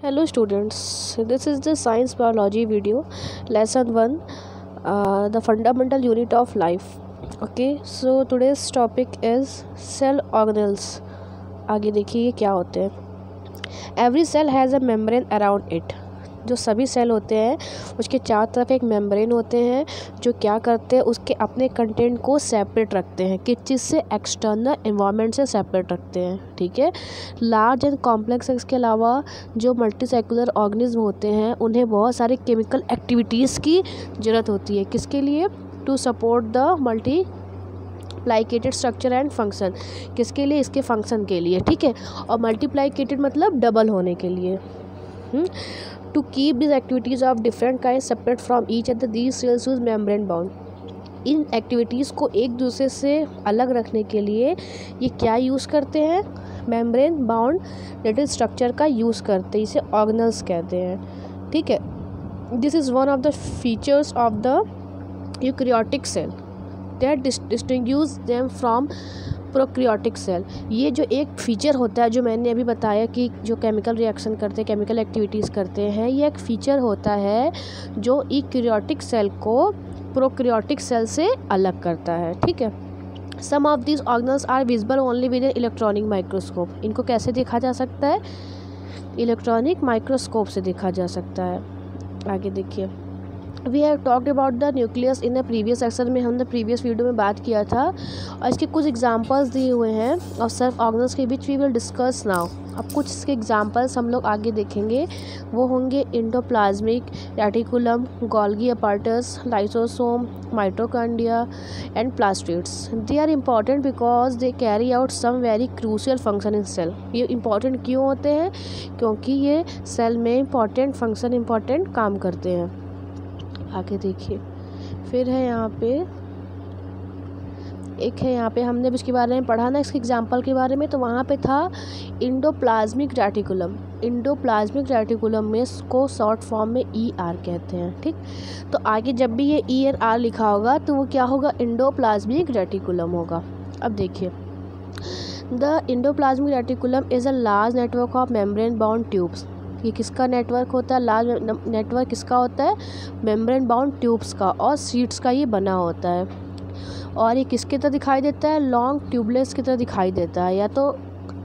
Hello students, this is the science biology video lesson 1, the fundamental unit of life. Okay, so today's topic is cell organelles. आगे देखिए ये क्या होते हैं. Every cell has a membrane around it. जो सभी cell होते हैं उसके चारों तरफ एक मेम्ब्रेन होते हैं जो क्या करते हैं, उसके अपने कंटेंट को सेपरेट रखते हैं. किस चीज़ से? एक्सटर्नल एनवायरनमेंट से सेपरेट रखते हैं. ठीक है. लार्ज एंड कॉम्प्लेक्स सेल्स के अलावा जो मल्टीसेलुलर ऑर्गेनिज्म होते हैं उन्हें बहुत सारे केमिकल एक्टिविटीज़ की ज़रूरत होती है. किसके लिए? To support the multiplicated structure and function. किसके लिए? इसके फंक्शन के लिए. ठीक है. और मल्टीप्लाइकेटेड मतलब डबल होने के लिए. To keep these activities of different kinds separate from each other, these cells use membrane bound. In activities को एक दूसरे से अलग रखने के लिए ये क्या यूज़ करते हैं? मेम्ब्रेन बाउंड लिटिल स्ट्रक्चर का यूज़ करते हैं. इसे ऑर्गेनल्स कहते हैं. ठीक है. This is one of the features of the eukaryotic cell that distinguish them from prokaryotic cell. ये जो एक फीचर होता है जो मैंने अभी बताया कि जो केमिकल रिएक्शन करते हैं, केमिकल एक्टिविटीज़ करते हैं, ये एक फीचर होता है जो यूकैरियोटिक सेल को प्रोकैरियोटिक सेल से अलग करता है. ठीक है. Some of these organelles are visible only with an electronic microscope. इनको कैसे देखा जा सकता है? इलेक्ट्रॉनिक माइक्रोस्कोप से देखा जा सकता है. आगे देखिए. We have talked about the nucleus in the previous section में. हमने प्रीवियस वीडियो में बात किया था और इसके कुछ एग्जांपल्स दिए हुए हैं और सेल्फ ऑर्गेनल्स के बीच वी विल डिस्कस नाउ. अब कुछ इसके एग्जांपल्स हम लोग आगे देखेंगे. वो होंगे endoplasmic reticulum, Golgi apparatus, lysosome, mitochondria and plastids. They are important because they carry out some very crucial function in cell. ये इम्पॉर्टेंट क्यों होते हैं? क्योंकि ये सेल में इम्पॉर्टेंट फंक्शन, इम्पॉर्टेंट काम करते हैं. आगे देखिए. फिर है यहाँ पे हमने भी इसके बारे में पढ़ा ना, इसके एग्जांपल के बारे में. तो वहाँ पे था इंडोप्लाज्मिक रेटिकुलम. इंडोप्लाज्मिक रेटिकुलम में इसको शॉर्ट फॉर्म में ER कहते हैं. ठीक. तो आगे जब भी ये ER लिखा होगा तो वो क्या होगा? इंडोप्लाज्मिक रेटिकुलम होगा. अब देखिए. The endoplasmic reticulum is a large network of membrane bound tubes. ये किसका नेटवर्क होता है? लार्ज नेटवर्क किसका होता है? मेम्ब्रेन बाउंड ट्यूब्स का और शीट्स का ये बना होता है. और ये किसकी तरह दिखाई देता है? लॉन्ग ट्यूबलेट्स की तरह दिखाई देता है, या तो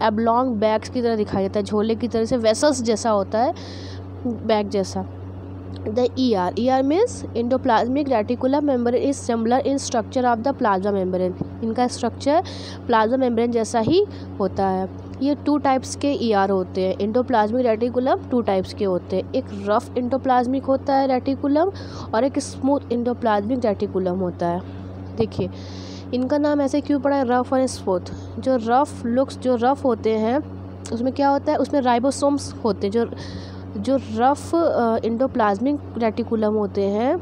एबलॉन्ग बैग्स की तरह दिखाई देता है, झोले की तरह से, वेसल्स जैसा होता है, बैग जैसा. The ER means endoplasmic reticulum membrane is similar in structure of the plasma membrane. इनका स्ट्रक्चर प्लाज्मा मेम्ब्रेन जैसा ही होता है. ये 2 टाइप्स के ER होते हैं. इंडोप्लाज्मिक रेटिकुलम 2 टाइप्स के होते हैं. एक रफ इंडोप्लाज्मिक होता है रेटिकुलम और एक स्मूथ इंडोप्लाज्मिक रेटिकुलम होता है. देखिए इनका नाम ऐसे क्यों पड़ा है, रफ और स्मूथ? जो रफ होते हैं उसमें क्या होता है? उसमें राइबोसोम्स होते हैं. जो रफ इंडोप्लाज्मिक रेटिकुलम होते हैं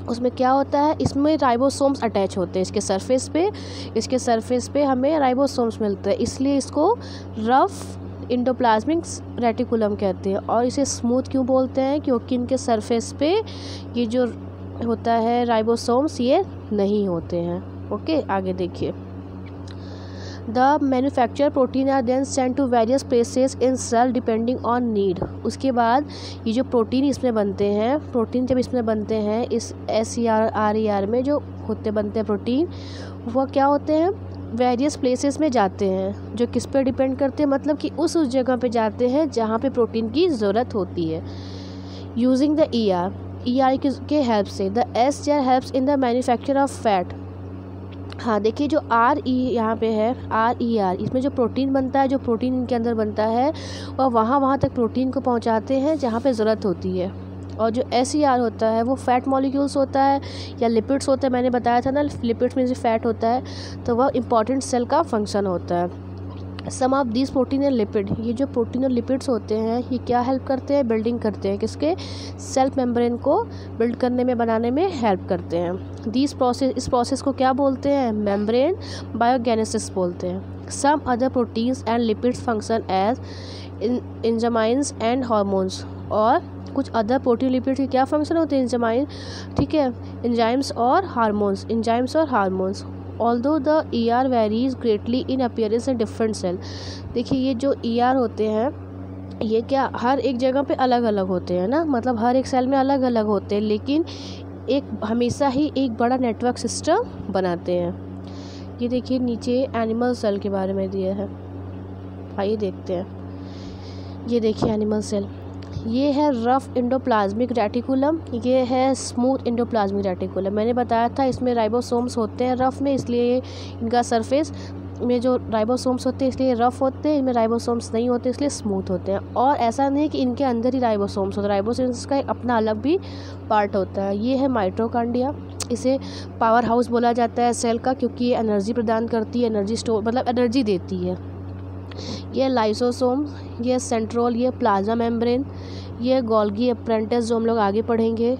उसमें क्या होता है? इसमें राइबोसोम्स अटैच होते हैं इसके सरफेस पे हमें राइबोसोम्स मिलते हैं, इसलिए इसको रफ इंडोप्लाज्मिक रेटिकुलम कहते हैं. और इसे स्मूथ क्यों बोलते हैं? क्योंकि इनके सरफेस पे ये जो होता है राइबोसोम्स ये नहीं होते हैं. ओके. आगे देखिए. The manufacture protein are then send to various places in cell depending on need. उसके बाद ये जो प्रोटीन इसमें बनते हैं इस SER में जो बनते हैं प्रोटीन, वो क्या होते हैं? वेरियस प्लेसेस में जाते हैं. जो किस पे डिपेंड करते हैं? मतलब कि उस जगह पे जाते हैं जहाँ पे प्रोटीन की ज़रूरत होती है. यूजिंग द ER के हेल्प से. The SER helps in the manufacture of fat. हाँ देखिए, जो RE यहाँ पे है, RER, इसमें जो प्रोटीन बनता है, जो प्रोटीन इनके अंदर बनता है वह वहाँ तक प्रोटीन को पहुँचाते हैं जहाँ पे ज़रूरत होती है. और जो SER होता है वो फैट मॉलिक्यूल्स होता है या लिपिड्स होता है. मैंने बताया था ना, लिपिड्स में जो फैट होता है तो वह इंपॉर्टेंट सेल का फंक्शन होता है. Some of these protein and lipid. ये जो प्रोटीन और लिपिड्स होते हैं ये क्या हेल्प करते हैं? बिल्डिंग करते हैं. किसके? सेल्फ मेम्ब्रेन को बिल्ड करने में, बनाने में हेल्प करते हैं. इस प्रोसेस को क्या बोलते हैं? मेम्ब्रेन बायोगेनेसिस बोलते हैं. Some other proteins and lipids function as enzymes and hormones. और कुछ अदर प्रोटीन लिपिड के क्या फंक्शन होते हैं? एंजाइम. ठीक है. एंजाइम्स और hormones. Although the ER varies greatly in appearance in different cell. देखिए ये जो ER होते हैं ये क्या हर एक जगह पे अलग अलग होते हैं ना, मतलब हर एक सेल में अलग अलग होते हैं, लेकिन एक हमेशा ही एक बड़ा नेटवर्क सिस्टम बनाते हैं। ये देखिए नीचे एनिमल सेल के बारे में दिया है, आइए देखते हैं। ये देखिए एनिमल सेल, ये है रफ एंडोप्लाज्मिक रेटिकुलम, ये है स्मूथ एंडोप्लाज्मिक रेटिकुलम। मैंने बताया था इसमें राइबोसोम्स होते हैं रफ में, इसलिए इनका सरफेस में जो राइबोसोम्स होते हैं इसलिए रफ होते हैं, इनमें राइबोसोम्स नहीं होते इसलिए स्मूथ होते हैं। और ऐसा नहीं है कि इनके अंदर ही राइबोसोम्स होते हैं, राइबोसोम्स का एक अपना अलग भी पार्ट होता है। ये है माइटोकॉन्ड्रिया, इसे पावर हाउस बोला जाता है सेल का, क्योंकि ये एनर्जी प्रदान करती है, एनर्जी स्टोर मतलब एनर्जी देती है। ये लाइसोसोम, ये सेंट्रोल, ये प्लाज्मा मेम्ब्रेन, ये गोल्गी अप्रेंटिस जो हम लोग आगे पढ़ेंगे।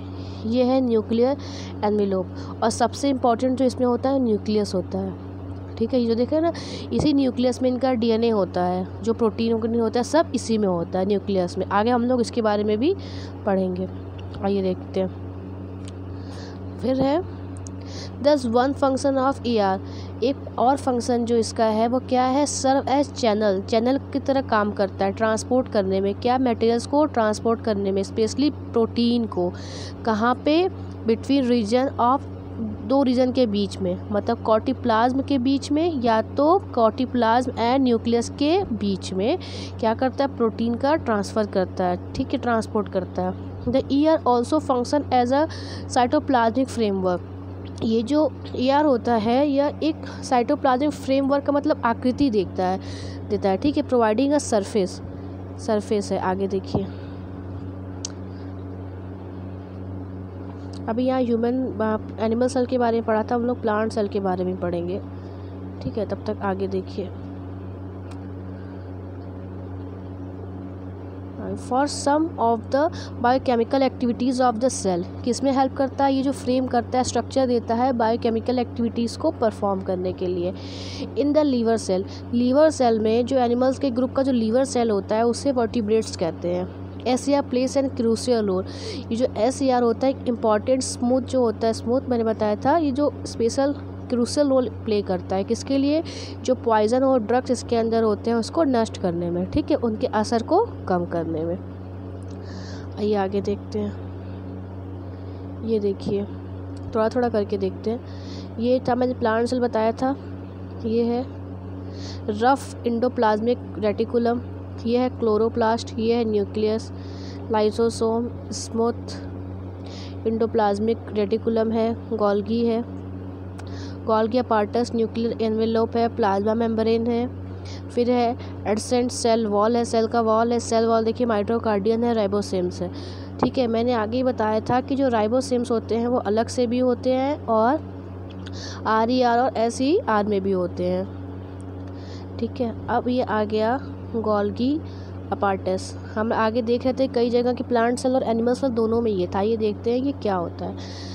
ये है न्यूक्लियर एनवेलोप, और सबसे इम्पॉर्टेंट जो इसमें होता है न्यूक्लियस होता है, ठीक है। ये जो देखे ना, इसी न्यूक्लियस में इनका डीएनए होता है, जो प्रोटीन होता है सब इसी में होता है न्यूक्लियस में। आगे हम लोग इसके बारे में भी पढ़ेंगे, आइए देखते हैं। फिर है दस वन फंक्शन ऑफ ईआर, एक और फंक्शन जो इसका है वो क्या है, सर्व एज चैनल, चैनल की तरह काम करता है ट्रांसपोर्ट करने में, क्या मटेरियल्स को ट्रांसपोर्ट करने में, स्पेशली प्रोटीन को। कहाँ पे, बिटवीन रीजन ऑफ, दो रीजन के बीच में, मतलब कॉर्टिप्लाज्म के बीच में या तो कॉर्टिप्लाज्म एंड न्यूक्लियस के बीच में क्या करता है, प्रोटीन का ट्रांसफ़र करता है, ठीक है, ट्रांसपोर्ट करता है। The ER also function as a cytoplasmic framework, ये जो ईआर होता है यह एक साइटोप्लाज्मिक फ्रेमवर्क का मतलब आकृति देता है, ठीक है, प्रोवाइडिंग अ सरफेस है। आगे देखिए, अभी यहाँ ह्यूमन एनिमल सेल के बारे में पढ़ा था, हम लोग प्लांट सेल के बारे में पढ़ेंगे, ठीक है। तब तक आगे देखिए। For some of the biochemical activities of the cell, किसमें हेल्प करता है, ये जो फ्रेम करता है, स्ट्रक्चर देता है बायोकेमिकल एक्टिविटीज़ को परफॉर्म करने के लिए। इन द लीवर सेल में जो एनिमल्स के ग्रुप का जो लीवर सेल होता है उसे वर्टिब्रेट्स कहते हैं। SCR plays and crucial role, ये जो SCR होता है इम्पॉर्टेंट, स्मूथ जो होता है, स्मूथ मैंने बताया था, ये जो स्पेशल क्रूशियल रोल प्ले करता है, किसके लिए, जो पॉइजन और ड्रग्स इसके अंदर होते हैं उसको नष्ट करने में, ठीक है, उनके असर को कम करने में। आइए आगे देखते हैं। ये देखिए थोड़ा थोड़ा करके देखते हैं। ये था मैंने प्लांट सेल बताया था, ये है रफ एंडोप्लाज्मिक रेटिकुलम, ये है क्लोरोप्लास्ट, ये है nucleus, lysosome, smooth endoplasmic reticulum है, गोल्गी है, गोल्गी अपार्टस, न्यूक्लियर एनवेलोप है, प्लाज्मा मेम्ब्रेन है। फिर है एडसेंट सेल वॉल है, सेल का वॉल है, सेल वॉल देखिए माइटोकार्डियन है, राइबोसोम्स है, ठीक है। मैंने आगे ही बताया था कि जो राइबोसोम्स होते हैं वो अलग से भी होते हैं और RER और SER में भी होते हैं, ठीक है। अब ये आ गया गोल्गी अपार्टस, हम आगे देख रहे थे कई जगह की प्लांट सेल और एनिमल सेल दोनों में ये था, ये देखते हैं कि क्या होता है।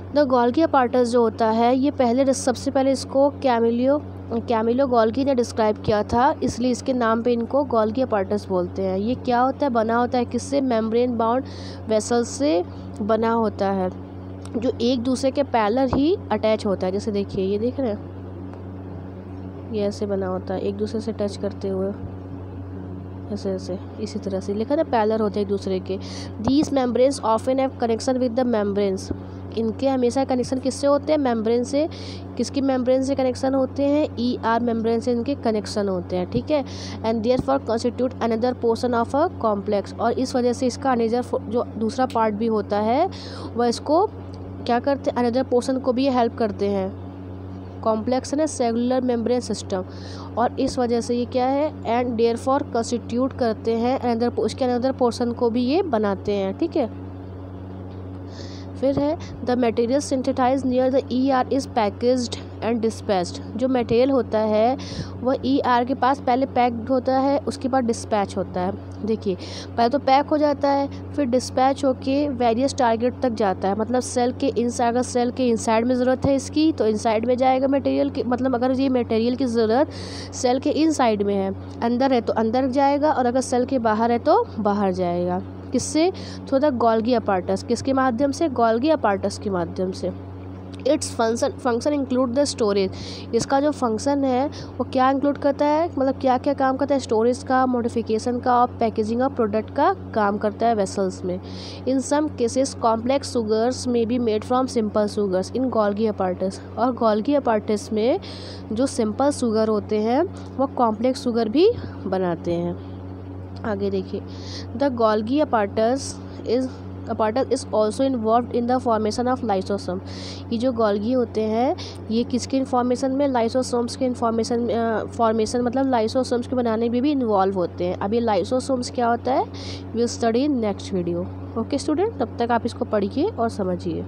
द गोल्गी अपार्टस जो होता है ये सबसे पहले इसको कैमिलो गोल्गी ने डिस्क्राइब किया था, इसलिए इसके नाम पे इनको गोल्गी अपार्टस बोलते हैं। ये क्या होता है, बना होता है किससे, मेम्ब्रेन बाउंड वेसल से बना होता है, जो एक दूसरे के पैरेलल ही अटैच होता है। जैसे देखिए ये देख रहे हैं, ये ऐसे बना होता है एक दूसरे से टच करते हुए, ऐसे ऐसे इसी तरह से लिखा था, पैरेलल होते हैं एक दूसरे के। These membranes often have connection with the membranes, इनके हमेशा कनेक्शन किससे होते हैं, मेम्ब्रेन से। किसकी मेम्ब्रेन से कनेक्शन होते हैं, ER मेम्ब्रेन से इनके कनेक्शन होते हैं, ठीक है। And therefore constitute another portion of a complex, और इस वजह से इसका अनदर जो दूसरा पार्ट भी होता है वह इसको क्या करते हैं, अनदर पोर्शन को भी ये हेल्प करते हैं। कॉम्प्लेक्स है सेलुलर मेम्ब्रेन सिस्टम, और इस वजह से ये क्या है, एंड देयरफॉर कॉन्स्टिट्यूट करते हैं अनदर, उसके अनदर पोर्शन को भी ये बनाते हैं, ठीक है। फिर है the material synthesize near the ER is packaged and dispatched, जो मटेरियल होता है वह ER के पास पहले पैक्ड होता है, उसके बाद डिस्पैच होता है। देखिए पहले तो पैक हो जाता है, फिर डिस्पैच होके वेरियस टारगेट तक जाता है, मतलब सेल के इनसाइड, अगर सेल के इनसाइड में ज़रूरत है इसकी तो इनसाइड में जाएगा मटेरियल की, मतलब अगर ये मटेरियल की ज़रूरत सेल के इनसाइड में है, अंदर है तो अंदर जाएगा, और अगर सेल के बाहर है तो बाहर जाएगा। किससे, थ्रू द गोल्गी अपार्टस, किसके माध्यम से, गोल्गी अपार्टस के माध्यम से। Its function include the storage. इसका जो फंक्शन है वो क्या इंक्लूड करता है, मतलब क्या क्या काम करता है, स्टोरेज का, मॉडिफिकेशन का और पैकेजिंग ऑफ प्रोडक्ट का काम करता है वेसल्स में। इन सम केसेस कॉम्प्लेक्स शुगर्स में be made from simple sugars in Golgi apparatus. और गोल्गी अपार्टस में जो सिंपल शुगर होते हैं वो कॉम्प्लेक्स शुगर भी बनाते हैं। आगे देखिए, the Golgi apparatus is also involve in the formation of lysosome. ये जो गोल्गी होते हैं ये किसके इन्फॉर्मेशन में, लाइसोसोम्स के फॉर्मेशन मतलब लाइसोसोम्स के बनाने में भी इन्वॉल्व होते हैं। अब ये लाइसोसोम्स क्या होता है, will study in next video. Okay student, तब तक आप इसको पढ़िए और समझिए।